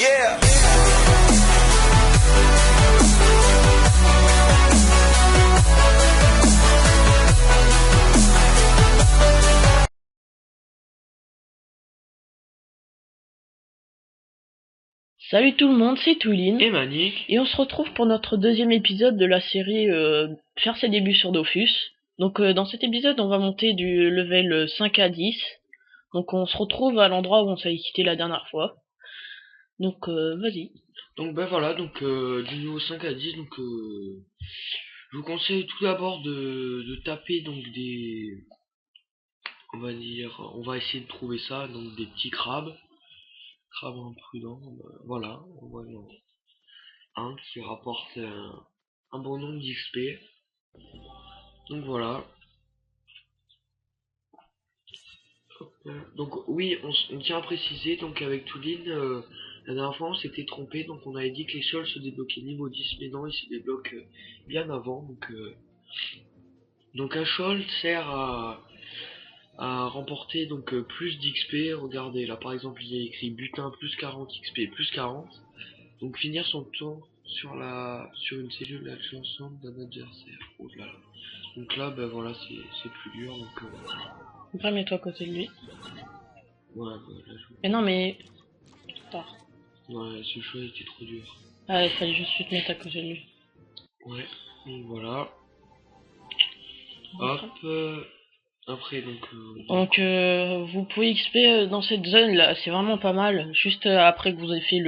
Yeah. Salut tout le monde, c'est Touline Et Manic. et on se retrouve pour notre deuxième épisode de la série faire ses débuts sur Dofus. Donc dans cet épisode on va monter du level 5 à 10. Donc on se retrouve à l'endroit où on s'est quitté la dernière fois. Donc vas-y. Donc ben voilà, donc du niveau 5 à 10, donc je vous conseille tout d'abord de taper donc des, on va dire, on va essayer de trouver ça, donc des petits crabes imprudents, voilà, on voit un qui rapporte un bon nombre d'XP. Donc voilà. Donc oui, on tient à préciser, donc avec Touline, la dernière fois on s'était trompé, donc on avait dit que les sols se débloquaient niveau 10, mais non, ils se débloquent bien avant. Donc un shoal sert à remporter donc plus d'XP. Regardez, là par exemple il y a écrit butin plus 40 XP plus 40. Donc finir son tour sur une cellule adjacente d'un adversaire. Oh là là. Donc là ben voilà, c'est plus dur, donc Après mets-toi à côté de lui. voilà, là, Mais non mais... Tard. ouais, ce choix était trop dur. Ah il fallait juste te mettre à côté de lui. Ouais, donc voilà. Hop, après Donc vous pouvez XP dans cette zone là, c'est vraiment pas mal. Juste après que vous avez fait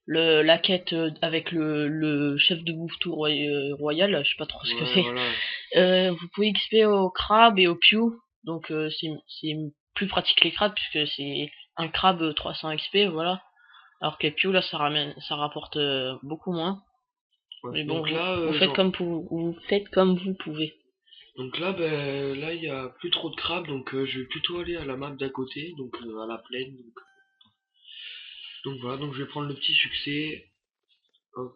la quête avec le chef de bouffetou royal, je sais pas trop ce que ouais, c'est. voilà. Vous pouvez XP au crabe et au pew, donc c'est plus pratique que les crabes puisque c'est un crabe 300 XP, voilà. Alors que les pew là ça rapporte beaucoup moins. Ouais. Mais bon, Donc là, vous faites vous faites comme vous pouvez. donc là, ben là il y a plus trop de crabes, donc je vais plutôt aller à la map d'à côté, donc à la plaine. Donc voilà, donc je vais prendre le petit succès. Hop,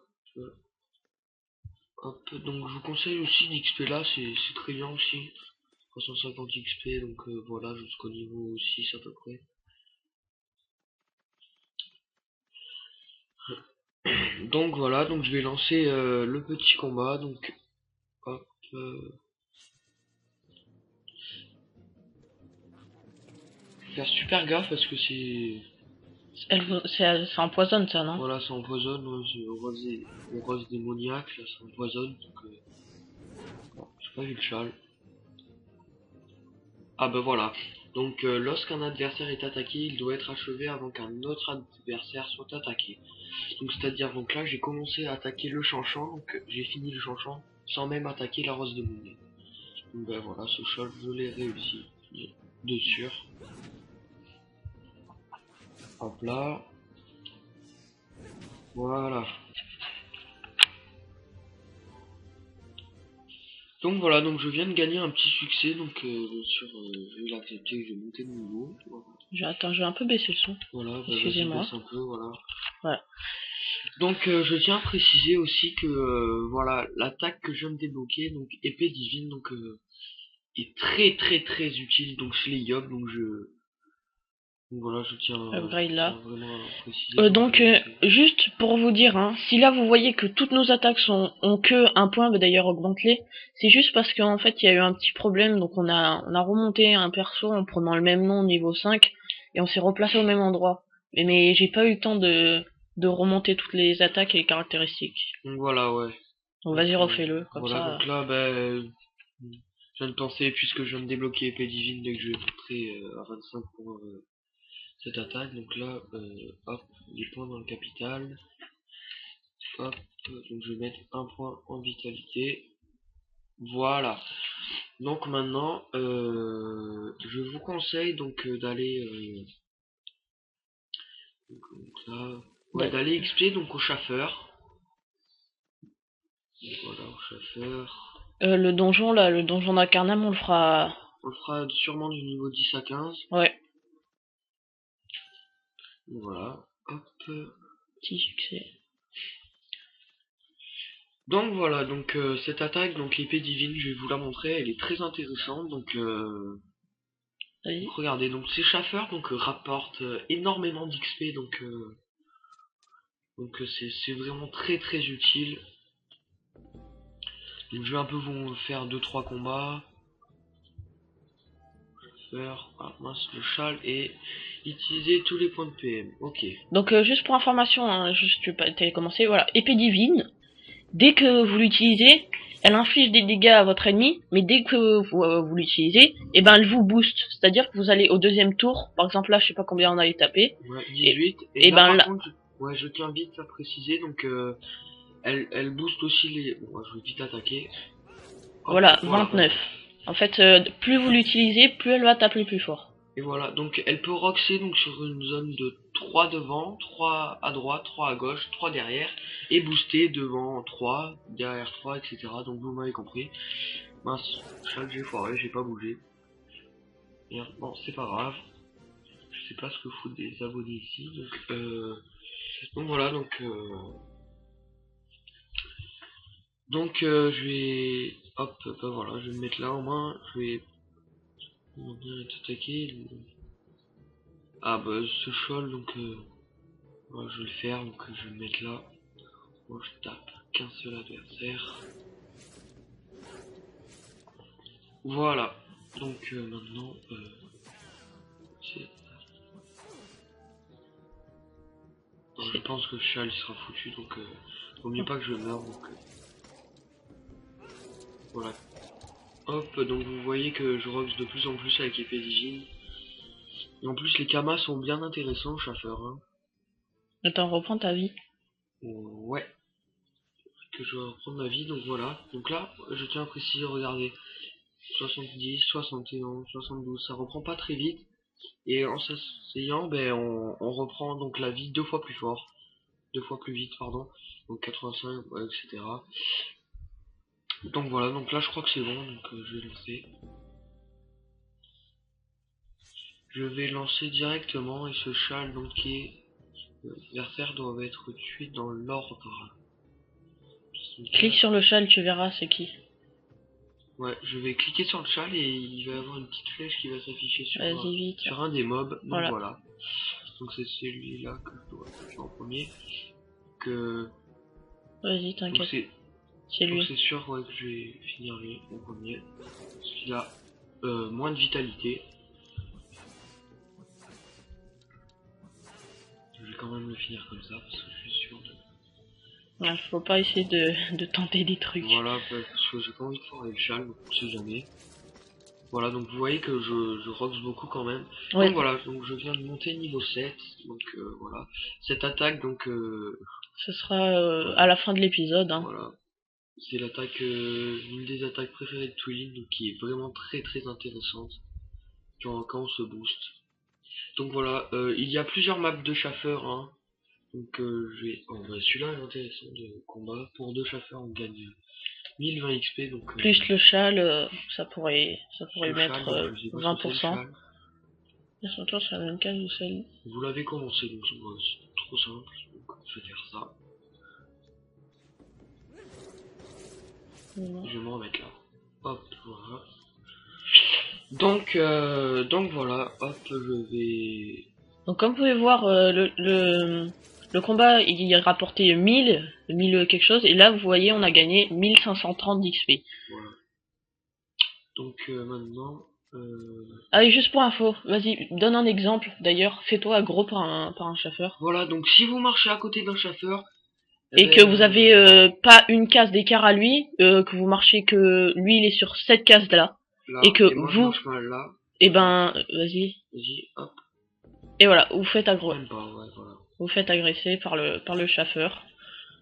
hop. Donc je vous conseille aussi d'XP là, c'est très bien aussi. 350 XP, donc voilà, jusqu'au niveau 6 à peu près. Donc voilà, donc je vais lancer le petit combat, donc hop. Faire super gaffe parce que Ça empoisonne ça, non? voilà, ça empoisonne, on rose démoniaque, là ça empoisonne, donc bon, j'ai pas vu le châle. Ah bah voilà. Donc lorsqu'un adversaire est attaqué, il doit être achevé avant qu'un autre adversaire soit attaqué. Donc c'est-à-dire, donc là j'ai commencé à attaquer le chanchant, donc j'ai fini le chanchant sans même attaquer la rose démoniaque. Donc ben voilà, ce châle je l'ai réussi, de sûr. Hop là. Voilà. Donc voilà, donc je viens de gagner un petit succès, donc bien sûr je vais l'accepter, je vais monter de niveau. Voilà. Attends, je vais un peu baisser le son. Voilà, bah, Excusez-moi. baisse un peu, voilà. Voilà. Donc je tiens à préciser aussi que voilà, l'attaque que je viens de débloquer, donc épée divine, donc est très très très utile, donc chez les yobs, donc voilà, je tiens Upgrade là. vraiment à préciser. Donc juste pour vous dire, hein, si là vous voyez que toutes nos attaques ont que un point, bah, d'ailleurs augmente-les, c'est juste parce qu'en fait il y a eu un petit problème, donc on a remonté un perso en prenant le même nom niveau 5 et on s'est replacé au même endroit. Mais j'ai pas eu le temps de remonter toutes les attaques et les caractéristiques. Donc voilà, ouais. Donc vas-y refais-le, comme voilà, ça. donc là, je viens de penser, puisque je viens de débloquer épée divine, dès que je vais montrer à 25 pour cette attaque, donc là, hop, des points dans le capital, hop, donc je vais mettre un point en vitalité, voilà. Donc maintenant, je vous conseille donc d'aller, d'aller XP donc au chasseur, voilà, au chasseur. Le donjon là, le donjon d'Acarnam, on le fera Sûrement du niveau 10 à 15. Ouais. Voilà, hop. Petit succès. Donc voilà, donc cette attaque, donc l'épée divine, je vais vous la montrer, elle est très intéressante, donc regardez, donc ces chasseurs donc rapportent énormément d'XP, donc Donc c'est vraiment très très utile. Donc je vais un peu vous faire 2-3 combats. Ah, mince, le châle et utiliser tous les points de PM. Ok. Donc juste pour information, hein, juste tu t'avais commencé, voilà, épée divine. Dès que vous l'utilisez, elle inflige des dégâts à votre ennemi, mais dès que vous l'utilisez, et ben elle vous booste. C'est-à-dire que vous allez au deuxième tour, par exemple là je sais pas combien on avait tapé. Ouais, 18. Et là ben par là, contre, ouais, je tiens vite à préciser, donc elle booste aussi les. Bon, je vais vite attaquer. Hop, voilà, voilà, 29. En fait, plus vous l'utilisez, plus elle va taper plus fort. Et voilà, donc elle peut roxer donc sur une zone de 3 devant, 3 à droite, 3 à gauche, 3 derrière, et booster devant 3, derrière 3, etc. Donc vous m'avez compris. Mince, chaque j'ai foiré, j'ai pas bougé. Merde, bon, c'est pas grave. Je sais pas ce que foutent des abonnés ici, donc voilà, je vais, hop, bah voilà, je vais me mettre là au moins, je vais bien être attaqué. Ah bah ce shoal, donc ouais, je vais le faire, donc je vais me mettre là. Moi je tape qu'un seul adversaire. Voilà, donc maintenant, je pense que Shal sera foutu, donc vaut mieux pas que je meure, donc voilà. Hop, donc vous voyez que je rox de plus en plus avec épée divine. Et en plus les kamas sont bien intéressants, chasseur. Hein. Attends, reprends ta vie. Ouais, que je vais reprendre ma vie, donc voilà. Donc là, je tiens à préciser, regardez, 70, 71, 72, ça reprend pas très vite. Et en s'asseyant, ben, on reprend donc la vie 2 fois plus fort. 2 fois plus vite, pardon. Donc 85, ouais, etc. Donc voilà, donc là je crois que c'est bon, donc je vais lancer. Je vais lancer directement et ce châle donc qui est l'adversaire doit être tué dans l'ordre. Clique sur le châle, tu verras c'est qui. Ouais, je vais cliquer sur le châle et il va y avoir une petite flèche qui va s'afficher Vas-y vite. sur un des mobs. Donc Voilà. voilà. Donc c'est celui-là que je dois tuer en premier. Que Vas-y, t'inquiète. C'est donc lui. c'est sûr ouais, que je vais finir lui en premier. Parce qu'il a moins de vitalité. Je vais quand même le finir comme ça parce que je suis sûr de. Ah, faut pas essayer de tenter des trucs. Voilà, parce que j'ai pas envie de foirer le châle, donc on sait jamais. Voilà, donc vous voyez que je rox beaucoup quand même. Ouais. Donc voilà, donc je viens de monter niveau 7. Donc voilà. Cette attaque, donc Ce sera à la fin de l'épisode. Hein. voilà. C'est l'attaque, une des attaques préférées de Twilin, donc qui est vraiment très très intéressante quand on se booste. Donc voilà, il y a plusieurs maps de chasseurs, hein. Donc je vais. Oh, bah, celui-là est intéressant de combat. Pour 2 chasseurs, on gagne 1020 XP. Donc, Plus le châle, ça pourrait le mettre châle, donc, je sais pas ce que c'est, le 20%. châle. Laisse-moi toi sur la même case ou celle. Vous l'avez commencé, donc c'est trop simple. Donc, je vais faire ça. Je vais me remettre là. Hop, voilà. Donc voilà, hop, je vais. Donc comme vous pouvez voir, le combat il rapportait 1000 quelque chose, et là vous voyez on a gagné 1530 d'XP. Voilà. Donc maintenant. Ah et juste pour info, vas-y, donne un exemple d'ailleurs, fais-toi aggro par un chasseur. Voilà, donc si vous marchez à côté d'un chasseur. Et que vous avez pas une case d'écart à lui, que vous marchez que lui il est sur cette case là, et que moi, vous, je mal là. et ben vas-y. Vas-y, hop. Et voilà, vous faites aggro. Même pas, ouais, voilà. Vous faites agresser par le chasseur.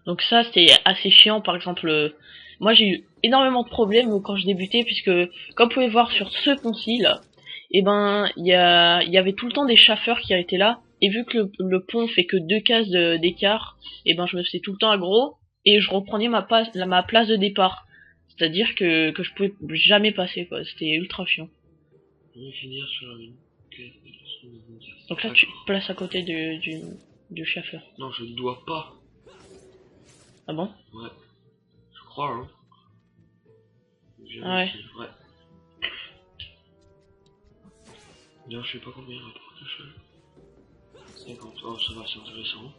Donc ça c'est assez chiant, par exemple, moi j'ai eu énormément de problèmes quand je débutais, puisque comme vous pouvez voir sur ce pont-ci là, et ben il y avait tout le temps des chasseurs qui étaient là, et vu que le pont fait que 2 cases d'écart, et ben je me faisais tout le temps aggro, et je reprenais ma place de départ. C'est-à-dire que je pouvais jamais passer quoi, c'était ultra chiant. Je vais finir sur la ligne. Donc là tu te places à côté du chasseur. Non, je ne dois pas. Ah bon? Ouais. Je crois, hein. Ah ouais. Ouais. Bien, je sais pas combien il rapporte le cheval. 50. Oh, ça va, c'est intéressant.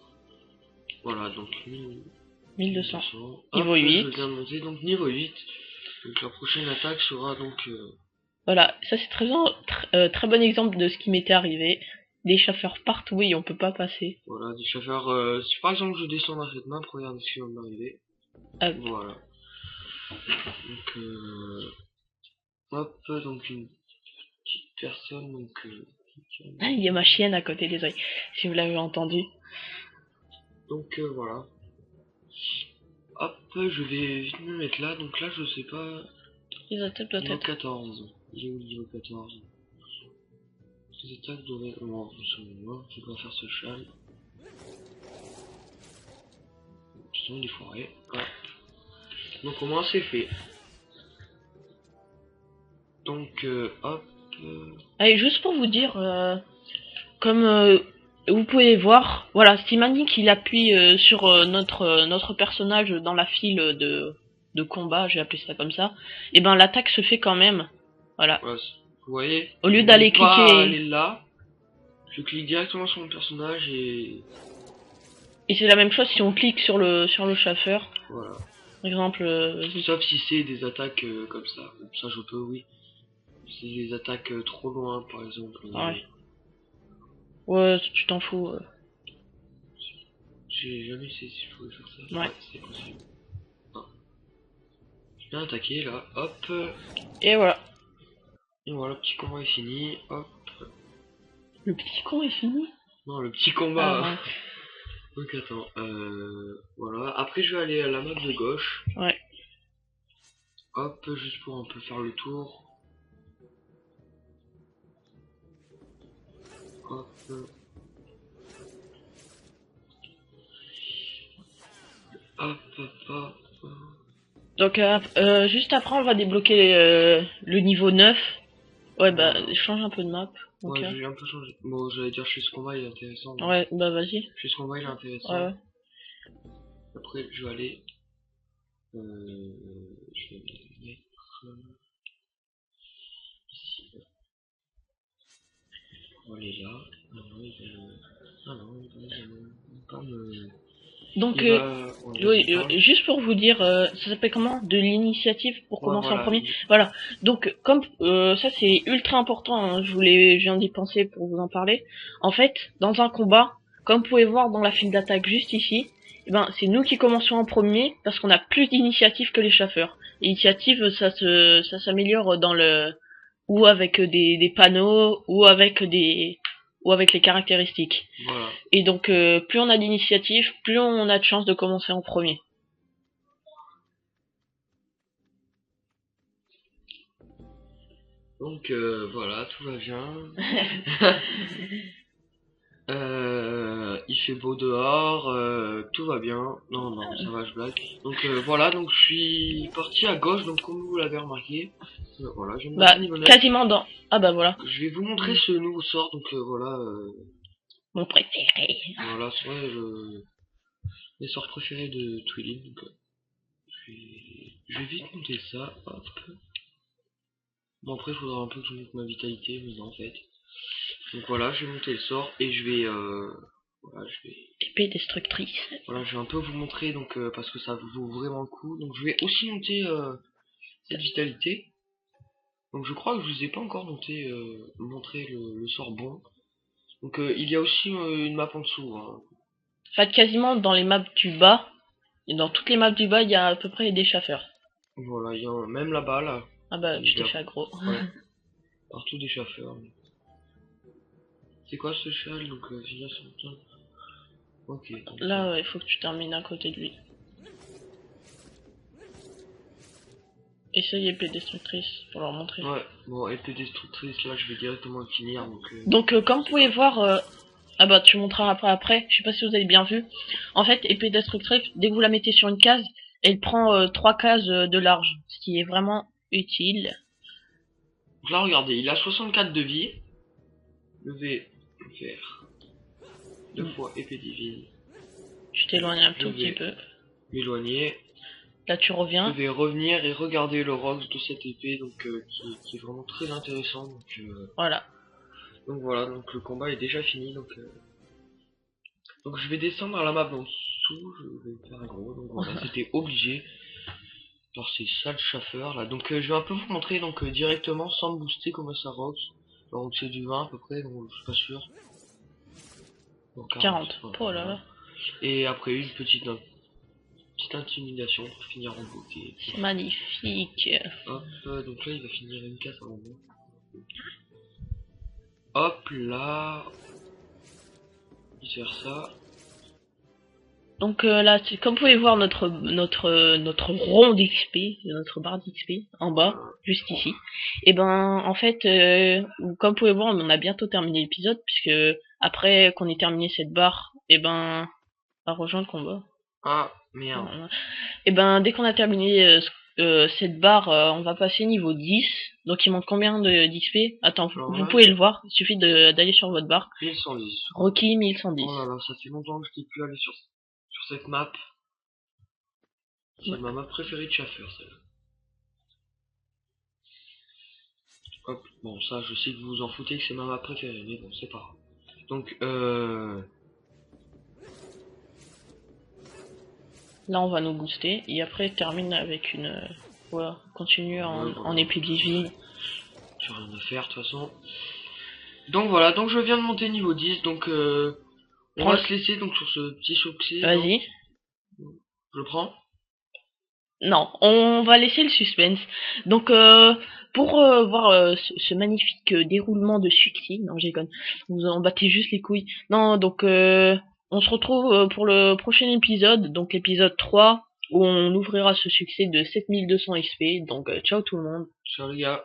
Voilà, donc 1200. 1200. Niveau Hop, 8. je viens de monter, donc niveau 8. Donc la prochaine attaque sera donc... Voilà, ça c'est très bon exemple de ce qui m'était arrivé. Des chasseurs partout et on peut pas passer. Voilà, des chasseurs... si par exemple je descends dans cette map, regardez ce qui va m'arriver. Hop. Voilà. Donc hop, donc une petite personne, donc... Il y a ma chienne à côté des oreilles, si vous l'avez entendu. Donc voilà. Hop, je vais vite me mettre là, donc là je sais pas... Les attaques doivent Niveau être... 14. Il est où niveau 14? Les attaques doivent être... Bon, je vais pas faire ce châle. Sinon il est foiré. Hop. Donc au moins c'est fait. Donc hop. Allez, juste pour vous dire, comme vous pouvez voir, voilà, Stimanic il appuie sur notre personnage dans la file de combat, j'ai appelé ça comme ça, et ben l'attaque se fait quand même. Voilà. Voilà, vous voyez. Au lieu d'aller cliquer. Aller là, je clique directement sur mon personnage et. Et c'est la même chose si on clique sur le chasseur. Voilà. Par exemple. Sauf si c'est des attaques comme ça. Ça je peux, oui. C'est des attaques trop loin, par exemple. Ouais. Ouais, tu t'en fous. J'ai jamais essayé si je pouvais faire ça. Ouais. C'est possible. Ah. Je viens attaquer là, hop. Et voilà. Et voilà, le petit combat est fini, hop. Le petit con est fini? Non, le petit combat. Ah, ouais. Donc attends, voilà. Après je vais aller à la map de gauche. Ouais. Hop, juste pour un peu faire le tour. Hop. Hop, hop, hop. Donc juste après on va débloquer le niveau 9. Ouais bah change un peu de map. Ouais, j'ai un peu changé. Bon, j'allais dire chez ce combat il est intéressant. Ouais, bah vas-y. Chez ce combat il est intéressant. Ouais. Après je vais aller... je vais mettre... ici. On va aller là. Ah non, il va pas me... Donc, juste pour vous dire, ça s'appelle comment? De l'initiative pour commencer en premier. Voilà. Donc, comme ça c'est ultra important, hein, je viens d'y penser pour vous en parler. En fait, dans un combat, comme vous pouvez voir dans la file d'attaque juste ici, eh ben c'est nous qui commençons en premier parce qu'on a plus d'initiative que les chasseurs. L'initiative, ça s'améliore dans le ou avec des panneaux ou avec les caractéristiques. Voilà. Et donc, plus on a d'initiative, plus on a de chance de commencer en premier. Donc, voilà, tout va bien. Il fait beau dehors, tout va bien. Non, ça va, je blague. Donc, voilà, donc je suis parti à gauche, donc comme vous l'avez remarqué. Voilà, je vais quasiment dans... Ah bah voilà. Je vais vous montrer ce nouveau sort, donc voilà. Mon préféré. Voilà, c'est les sorts préférés de Twilin. Donc, je vais vite monter ça, hop. Bon, après, il faudra un peu que je monte ma vitalité, mais non, en fait. Donc voilà, je vais monter le sort et je vais... voilà, je vais... Épée destructrice. Voilà, je vais un peu vous montrer, donc parce que ça vaut vraiment le coup. Donc je vais aussi monter cette vitalité. Donc je crois que je vous ai pas encore montré le sort bon. Donc il y a aussi une map en dessous. Hein. En fait, quasiment dans les maps du bas, et dans toutes les maps du bas, il y a à peu près des chasseurs. Voilà, il y a même là-bas, là. Ah bah, tu t'es fait aggro. Ouais. Partout des chasseurs. C'est quoi ce châle? Donc finir son temps. Ok. Donc, là, il faut que tu termines à côté de lui. Essaye épée destructrice pour leur montrer. Ouais, bon, épée destructrice, là je vais directement le finir. Donc comme vous pouvez voir, ah bah tu montreras après, je sais pas si vous avez bien vu. En fait, épée destructrice, dès que vous la mettez sur une case, elle prend 3 cases de large, ce qui est vraiment utile. Donc là regardez, il a 64 de vie. Je vais faire 2 fois épée divine. Je t'éloigne un tout petit peu. M'éloigner. Là tu reviens. Je vais revenir et regarder le rose de cette épée, donc qui est vraiment très intéressant. Donc, voilà. Donc voilà, donc le combat est déjà fini. Donc je vais descendre à la map. Donc tout, je vais me faire aggro, donc voilà, c'était obligé par ces sales chaffeurs là. Donc je vais un peu vous montrer donc directement sans me booster comment ça rocks. Donc c'est du 20 à peu près, donc je suis pas sûr. Bon, 40. voilà, Oh là voilà. là. Et après une petite intimidation pour finir en beauté. C'est magnifique. Hop, donc là il va finir une 4 avant moi. Hop là. Il faire ça. Donc là, comme vous pouvez voir notre rond d'XP, notre barre d'XP en bas, juste ici. Et ben en fait, comme vous pouvez voir, on a bientôt terminé l'épisode puisque après qu'on ait terminé cette barre, et ben on va rejoindre le combat. Ah merde. Et ben dès qu'on a terminé cette barre, on va passer niveau 10. Donc il manque combien d'XP? Attends, vous pouvez le voir, il suffit d'aller sur votre barre. 1110. Rocky 1110. Oh là là, ça fait longtemps que je n'ai plus allé sur cette map. C'est ma map préférée de Schaffer, celle-là. Hop, bon ça je sais que vous vous en foutez que c'est ma map préférée, mais bon c'est pas grave. Donc là on va nous booster et après termine avec une voilà, continue en épée divine. J'ai rien à faire de toute façon. Donc voilà, donc je viens de monter niveau 10, donc on va se laisser donc sur ce petit succès. Vas-y. Je prends. Non, on va laisser le suspense. Donc pour voir ce magnifique déroulement de succès, non j'ai déconne, vous en battez juste les couilles. Non, donc on se retrouve pour le prochain épisode, donc l'épisode 3, où on ouvrira ce succès de 7200 XP. Donc ciao tout le monde. Ciao les gars.